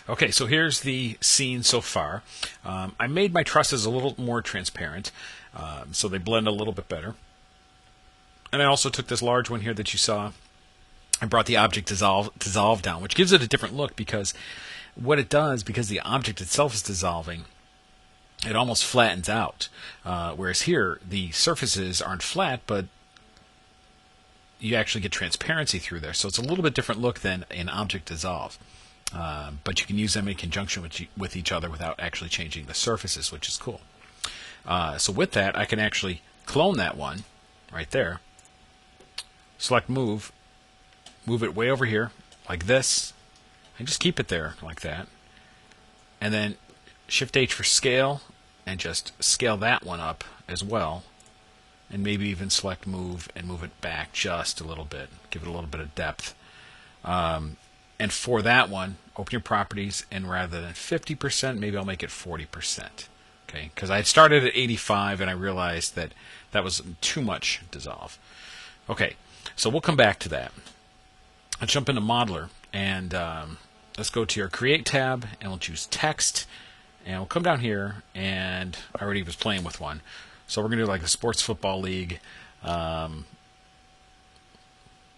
Okay, so here's the scene so far. I made my trusses a little more transparent, so they blend a little bit better. And I also took this large one here that you saw and brought the object dissolve down, which gives it a different look because what it does, because the object itself is dissolving, it almost flattens out. Whereas here, the surfaces aren't flat, but you actually get transparency through there. So it's a little bit different look than an object dissolve. But you can use them in conjunction with each other without actually changing the surfaces, which is cool. So with that, I can actually clone that one right there. Select move it way over here like this, and just keep it there like that. And then Shift H for scale, and just scale that one up as well. And maybe even select move and move it back just a little bit, give it a little bit of depth. And for that one, open your properties, and rather than 50%, maybe I'll make it 40%. Okay, because I had started at 85 and I realized that that was too much dissolve. Okay, so we'll come back to that. Let's jump into Modeler, and let's go to your Create tab, and we'll choose Text, and we'll come down here, and I already was playing with one. So we're going to do like a sports football league,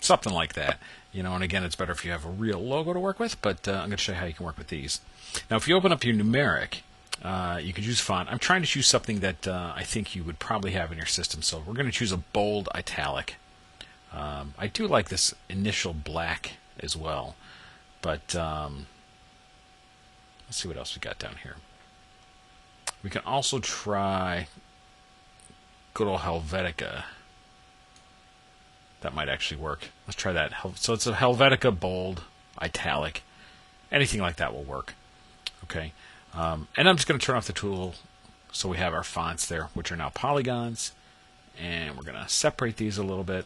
something like that. And again, it's better if you have a real logo to work with, but I'm going to show you how you can work with these. Now, if you open up your numeric, you can choose font. I'm trying to choose something that I think you would probably have in your system, so we're going to choose a bold italic. I do like this initial black as well, but let's see what else we got down here. We can also try good old Helvetica. That might actually work. Let's try that. So it's a Helvetica bold italic. Anything like that will work. Okay. And I'm just going to turn off the tool so we have our fonts there, which are now polygons. And we're going to separate these a little bit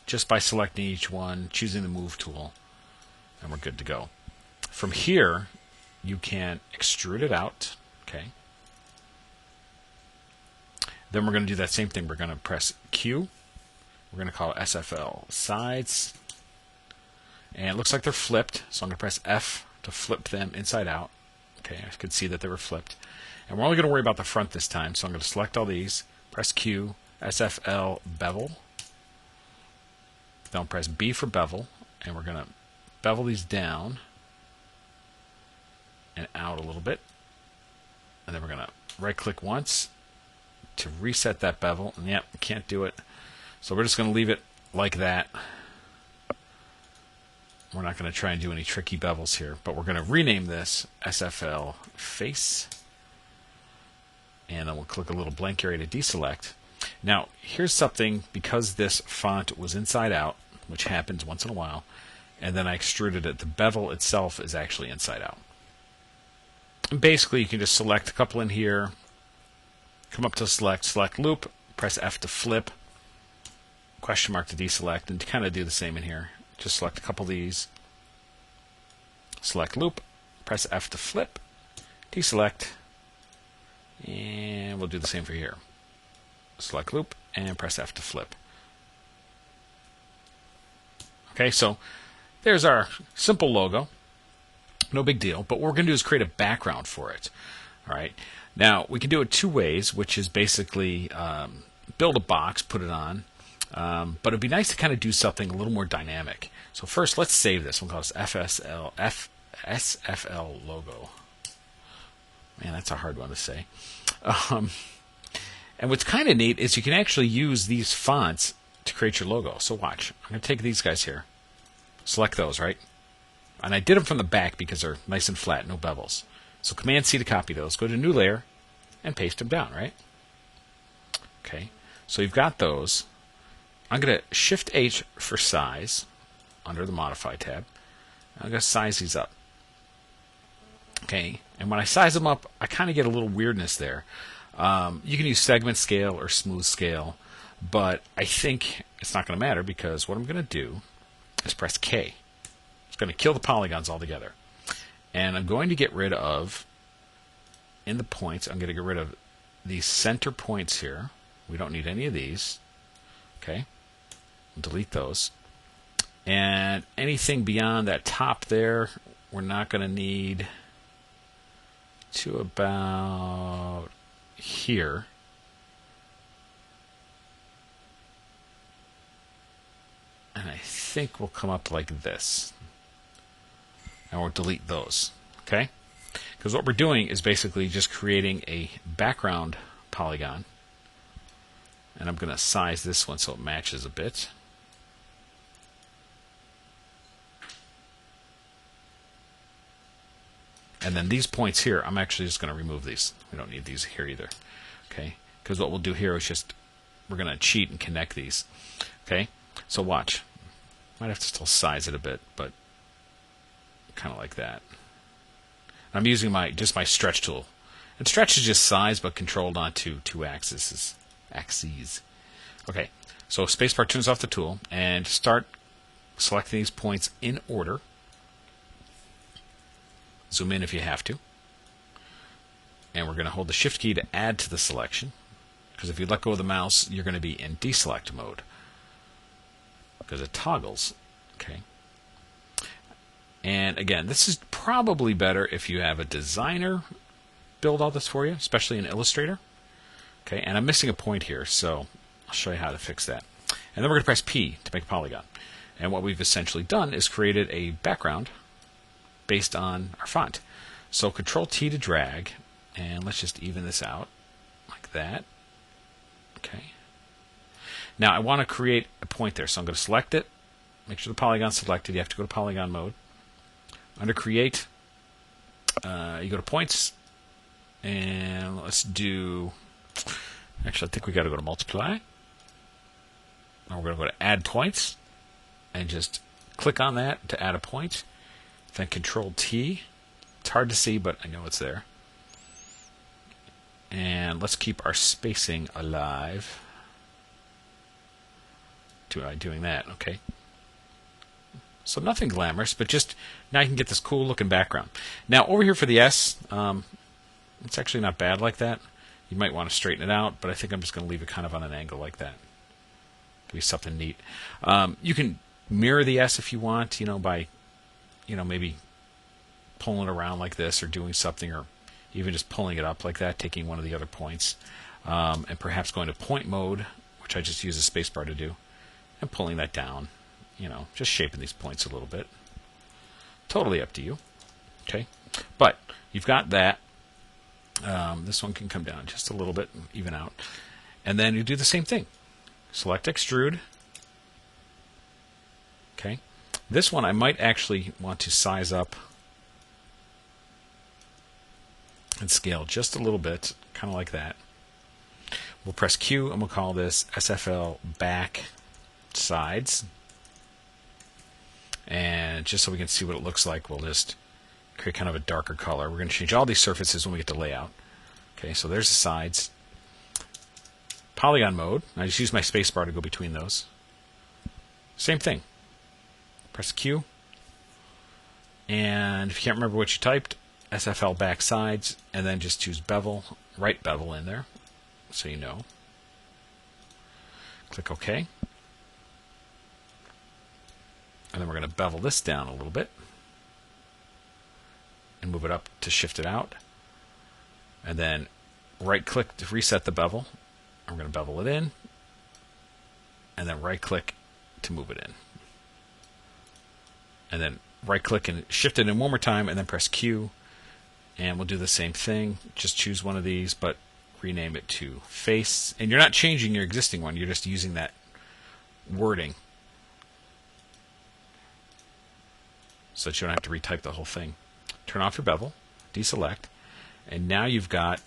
just by selecting each one, choosing the move tool, and we're good to go. From here, you can extrude it out. Okay. Then we're going to do that same thing. We're going to press Q. We're going to call it SFL sides. And it looks like they're flipped, so I'm going to press F to flip them inside out. Okay, I could see that they were flipped. And we're only going to worry about the front this time, so I'm going to select all these, press Q, SFL bevel. Then I'll press B for bevel, and we're going to bevel these down and out a little bit. And then we're going to right-click once to reset that bevel. And yep, can't do it. So we're just going to leave it like that. We're not going to try and do any tricky bevels here, but we're going to rename this SFL face. And then we'll click a little blank area to deselect. Now, here's something, because this font was inside out, which happens once in a while, and then I extruded it, the bevel itself is actually inside out. And basically, you can just select a couple in here, come up to select loop, press F to flip, question mark to deselect, and to kind of do the same in here. Just select a couple of these, select loop, press F to flip, deselect, and we'll do the same for here. Select loop and press F to flip. Okay, so there's our simple logo. No big deal, but what we're going to do is create a background for it. All right. Now, we can do it two ways, which is basically build a box, put it on, but it'd be nice to kind of do something a little more dynamic. So first, let's save this. We'll call this SFL logo. Man, that's a hard one to say. And what's kind of neat is you can actually use these fonts to create your logo. So watch. I'm going to take these guys here. Select those, right? And I did them from the back because they're nice and flat, no bevels. So Command-C to copy those. Go to New Layer and paste them down, right? Okay. So you've got those. I'm going to Shift-H for size under the Modify tab. I'm going to size these up. Okay. And when I size them up, I kind of get a little weirdness there. You can use segment scale or smooth scale, but I think it's not going to matter because what I'm going to do is press K. It's going to kill the polygons altogether. And I'm going to get rid of, in the points, I'm going to get rid of these center points here. We don't need any of these. Okay. Delete those. And anything beyond that top there, we're not going to need to about here. And I think we'll come up like this. And we'll delete those. Okay? Because what we're doing is basically just creating a background polygon. And I'm going to size this one so it matches a bit. And then these points here, I'm actually just going to remove these. We don't need these here either. Okay? Because what we'll do here is just, we're going to cheat and connect these. Okay? So watch. Might have to still size it a bit, but kind of like that. I'm using just my stretch tool. And stretch is just size, but controlled onto two axes. Okay, so spacebar turns off the tool, and start selecting these points in order. Zoom in if you have to. And we're going to hold the Shift key to add to the selection. Because if you let go of the mouse, you're going to be in deselect mode. Because it toggles. Okay. And again, this is probably better if you have a designer build all this for you, especially in Illustrator. Okay, and I'm missing a point here, so I'll show you how to fix that. And then we're going to press P to make a polygon. And what we've essentially done is created a background based on our font. So Control T to drag, and let's just even this out like that. Okay. Now I want to create a point there, so I'm going to select it. Make sure the polygon's selected. You have to go to polygon mode. Under Create, you go to Points, and let's do. Actually, I think we got to go to Multiply. Now we're going to go to Add Points, and just click on that to add a point. Then Control T. It's hard to see, but I know it's there. And let's keep our spacing alive. Doing that, okay. So nothing glamorous, but just now you can get this cool looking background. Now over here for the S, it's actually not bad like that. You might want to straighten it out, but I think I'm just going to leave it kind of on an angle like that. Could be something neat. You can mirror the S if you want, by, maybe pulling it around like this or doing something, or even just pulling it up like that, taking one of the other points, and perhaps going to point mode, which I just use a spacebar to do, and pulling that down, just shaping these points a little bit. Totally up to you. Okay, but you've got that. This one can come down just a little bit, and even out, and then you do the same thing. Select Extrude. Okay, this one I might actually want to size up and scale just a little bit, kind of like that. We'll press Q and we'll call this SFL back sides. And just so we can see what it looks like, we'll just create kind of a darker color. We're going to change all these surfaces when we get to layout. Okay, so there's the sides. Polygon mode. I just use my spacebar to go between those. Same thing. Press Q. And if you can't remember what you typed, SFL back sides, and then just choose bevel, right bevel in there, so you know. Click OK. And then we're going to bevel this down a little bit and move it up to shift it out. And then right click to reset the bevel. I'm going to bevel it in. And then right click to move it in. And then right click and shift it in one more time, and then press Q. And we'll do the same thing. Just choose one of these, but rename it to face. And you're not changing your existing one. You're just using that wording so that you don't have to retype the whole thing. Turn off your bevel, deselect, and now you've got,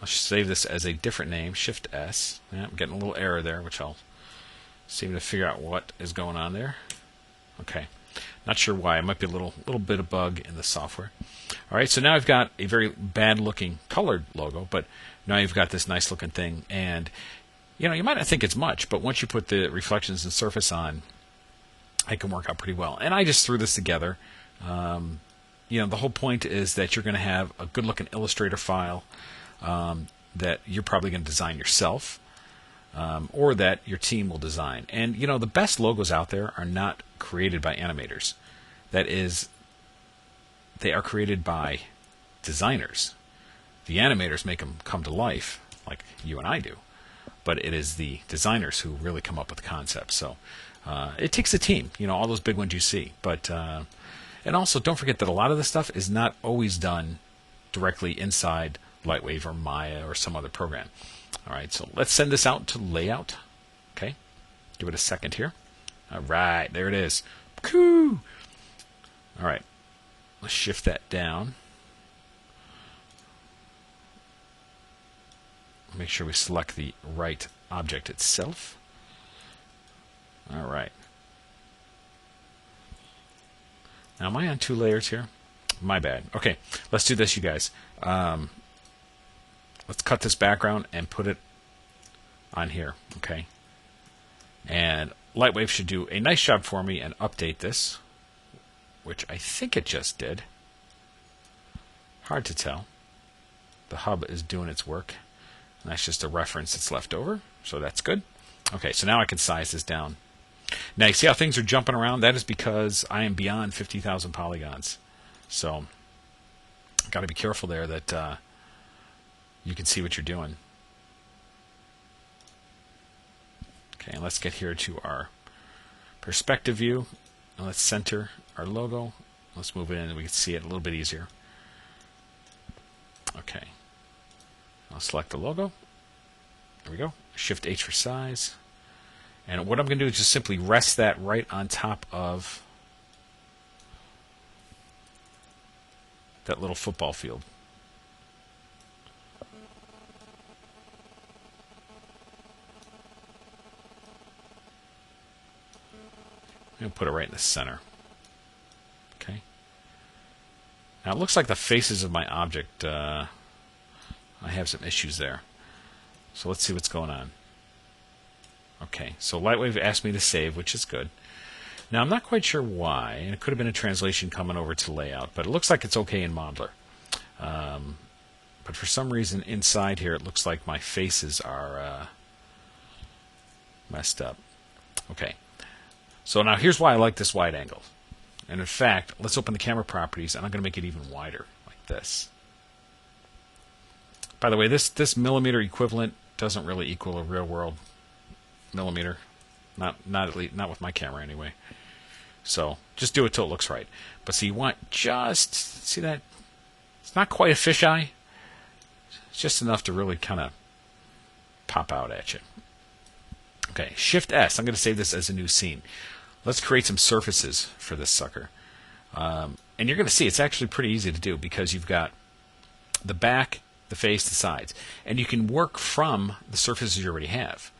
let's save this as a different name, Shift S. Yeah, I'm getting a little error there, which I'll seem to figure out what is going on there. Okay, not sure why. It might be a little bit of bug in the software. All right, so now I've got a very bad-looking colored logo, but now you've got this nice-looking thing, and you might not think it's much, but once you put the reflections and surface on, it can work out pretty well. And I just threw this together. The whole point is that you're going to have a good-looking Illustrator file that you're probably going to design yourself, or that your team will design. And the best logos out there are not created by animators. that is, they are created by designers. The animators make them come to life, like you and I do. But it is the designers who really come up with the concepts. So it takes a team, all those big ones you see. But and also don't forget that a lot of this stuff is not always done directly inside Lightwave or Maya or some other program. All right, so let's send this out to layout. Okay, give it a second here. All right, there it is. Coo! All right, let's shift that down. Make sure we select the right object itself. All right. Now, am I on 2 layers here? My bad. Okay, let's do this, you guys. Let's cut this background and put it on here, okay? And Lightwave should do a nice job for me and update this, which I think it just did. Hard to tell. The hub is doing its work. And that's just a reference that's left over, so that's good. Okay, so now I can size this down. Now, you see how things are jumping around? That is because I am beyond 50,000 polygons. So, got to be careful there that you can see what you're doing. Okay, and let's get here to our perspective view. And let's center our logo. Let's move it in and we can see it a little bit easier. Okay. I'll select the logo. There we go. Shift H for size. And what I'm going to do is just simply rest that right on top of that little football field. I'm going to put it right in the center. Okay. Now it looks like the faces of my object, I have some issues there. So let's see what's going on. Okay, so Lightwave asked me to save, which is good. Now I'm not quite sure why, and it could have been a translation coming over to layout, but it looks like it's okay in Modeler. But for some reason inside here it looks like my faces are messed up. Okay, so now here's why I like this wide angle. And in fact, let's open the camera properties, and I'm going to make it even wider, like this. By the way, this millimeter equivalent doesn't really equal a real world millimeter, not with my camera anyway. So just do it till it looks right. But so you want just see that it's not quite a fisheye. It's just enough to really kind of pop out at you. Okay, Shift S. I'm going to save this as a new scene. Let's create some surfaces for this sucker. And you're going to see it's actually pretty easy to do because you've got the back, the face, the sides. And you can work from the surfaces you already have.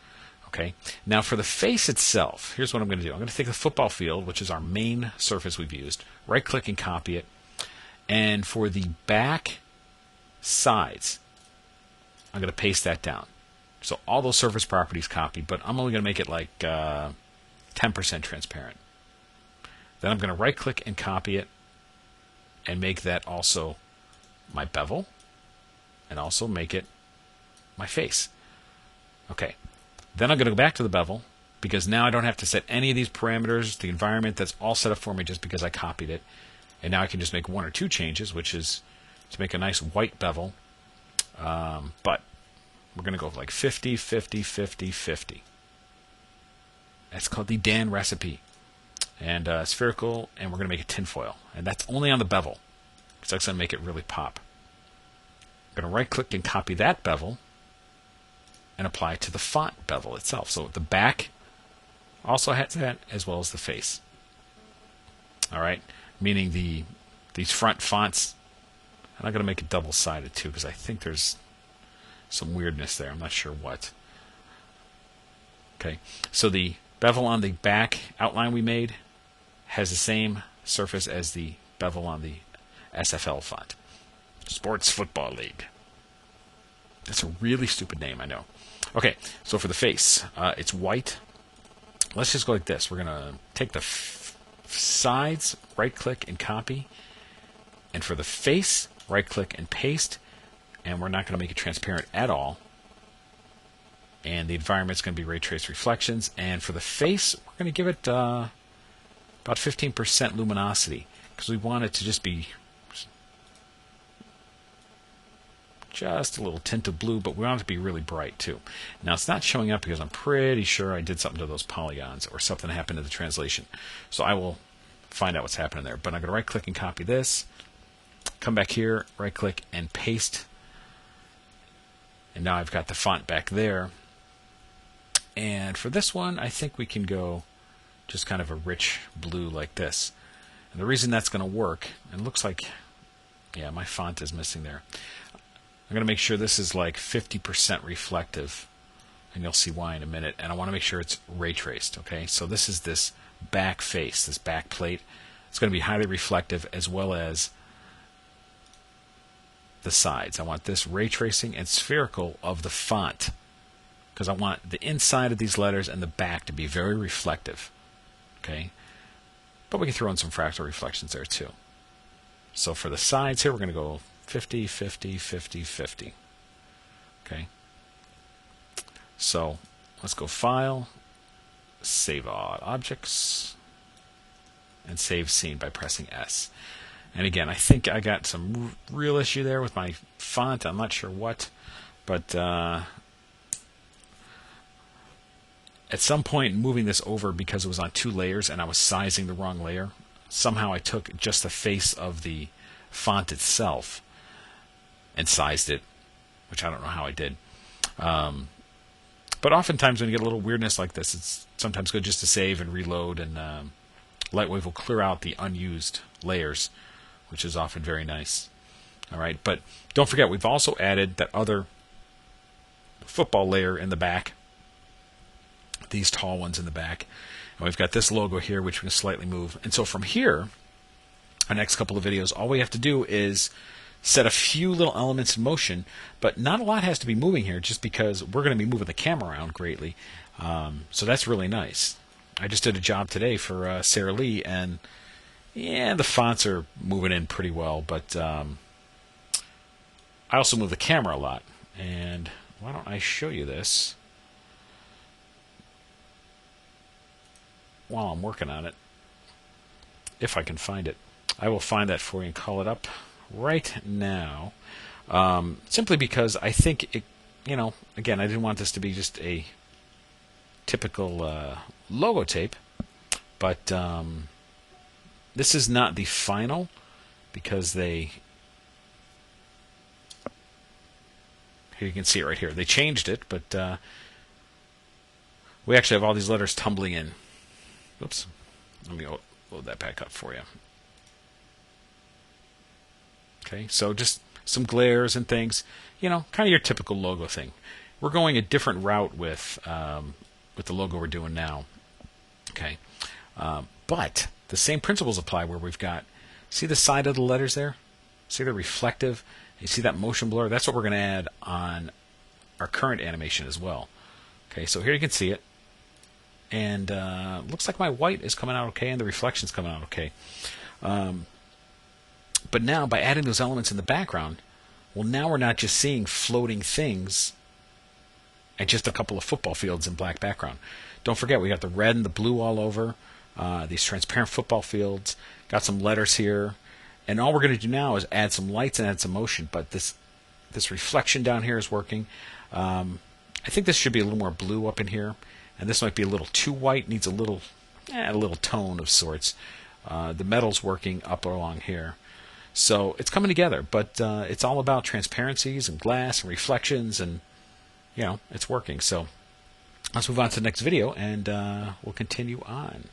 Okay. Now for the face itself, here's what I'm going to do. I'm going to take the football field, which is our main surface we've used, right-click and copy it. And for the back sides, I'm going to paste that down. So all those surface properties copied, but I'm only going to make it like 10% transparent. Then I'm going to right-click and copy it and make that also my bevel and also make it my face. Okay. Then I'm going to go back to the bevel because now I don't have to set any of these parameters. The environment, that's all set up for me just because I copied it. And now I can just make 1 or 2 changes, which is to make a nice white bevel. But we're going to go with like 50, 50, 50, 50. That's called the Dan recipe. And spherical, and we're going to make it tinfoil. And that's only on the bevel because that's going to make it really pop. I'm going to right-click and copy that bevel and apply it to the font bevel itself. So the back also has that as well as the face. All right, meaning these front fonts, and I'm going to make it double-sided too because I think there's some weirdness there. I'm not sure what. Okay, so the bevel on the back outline we made has the same surface as the bevel on the SFL font. Sports Football League. That's a really stupid name, I know. Okay, so for the face, it's white. Let's just go like this. We're going to take the sides, right-click and copy. And for the face, right-click and paste. And we're not going to make it transparent at all. And the environment's going to be ray trace reflections. And for the face, we're going to give it about 15% luminosity, because we want it to just be just a little tint of blue, but we want it to be really bright too. Now it's not showing up because I'm pretty sure I did something to those polygons or something happened to the translation. So I will find out what's happening there. But I'm going to right click and copy this, come back here, right click and paste. And now I've got the font back there. And for this one, I think we can go just kind of a rich blue like this. And the reason that's going to work, and it looks like, yeah, my font is missing there. I'm going to make sure this is like 50% reflective, and you'll see why in a minute. And I want to make sure it's ray traced, okay? So this is this back face, this back plate. It's going to be highly reflective as well as the sides. I want this ray tracing and spherical of the font, because I want the inside of these letters and the back to be very reflective, okay? But we can throw in some fractal reflections there too. So for the sides here, we're going to go 50, 50, 50, 50. Okay. So let's go File, Save All Objects, and Save Scene by pressing S. And again, I think I got some real issue there with my font. I'm not sure what, but at some point moving this over because it was on 2 layers and I was sizing the wrong layer, somehow I took just the face of the font itself and sized it, which I don't know how I did. But oftentimes when you get a little weirdness like this, it's sometimes good just to save and reload, and Lightwave will clear out the unused layers, which is often very nice. All right, but don't forget, we've also added that other football layer in the back, these tall ones in the back. And we've got this logo here, which we can slightly move. And so from here, our next couple of videos, all we have to do is set a few little elements in motion, but not a lot has to be moving here just because we're going to be moving the camera around greatly. So that's really nice. I just did a job today for Sara Lee, and yeah, the fonts are moving in pretty well, but I also move the camera a lot. And why don't I show you this while I'm working on it, if I can find it. I will find that for you and call it up right now, simply because I think it, again, I didn't want this to be just a typical logo tape, but this is not the final, because here you can see it right here. They changed it, but we actually have all these letters tumbling in. Oops. Let me load that back up for you. Okay, so just some glares and things, kind of your typical logo thing. We're going a different route with the logo we're doing now. Okay, but the same principles apply where we've got, see the side of the letters there? See the reflective? You see that motion blur? That's what we're going to add on our current animation as well. Okay, so here you can see it. And looks like my white is coming out okay and the reflection's coming out okay. But now, by adding those elements in the background, well, now we're not just seeing floating things and just a couple of football fields in black background. Don't forget, we got the red and the blue all over, these transparent football fields, got some letters here, and all we're going to do now is add some lights and add some motion, but this reflection down here is working. I think this should be a little more blue up in here, and this might be a little too white, needs a little tone of sorts. The metal's working up along here. So it's coming together, but it's all about transparencies and glass and reflections, and it's working. So let's move on to the next video, and we'll continue on.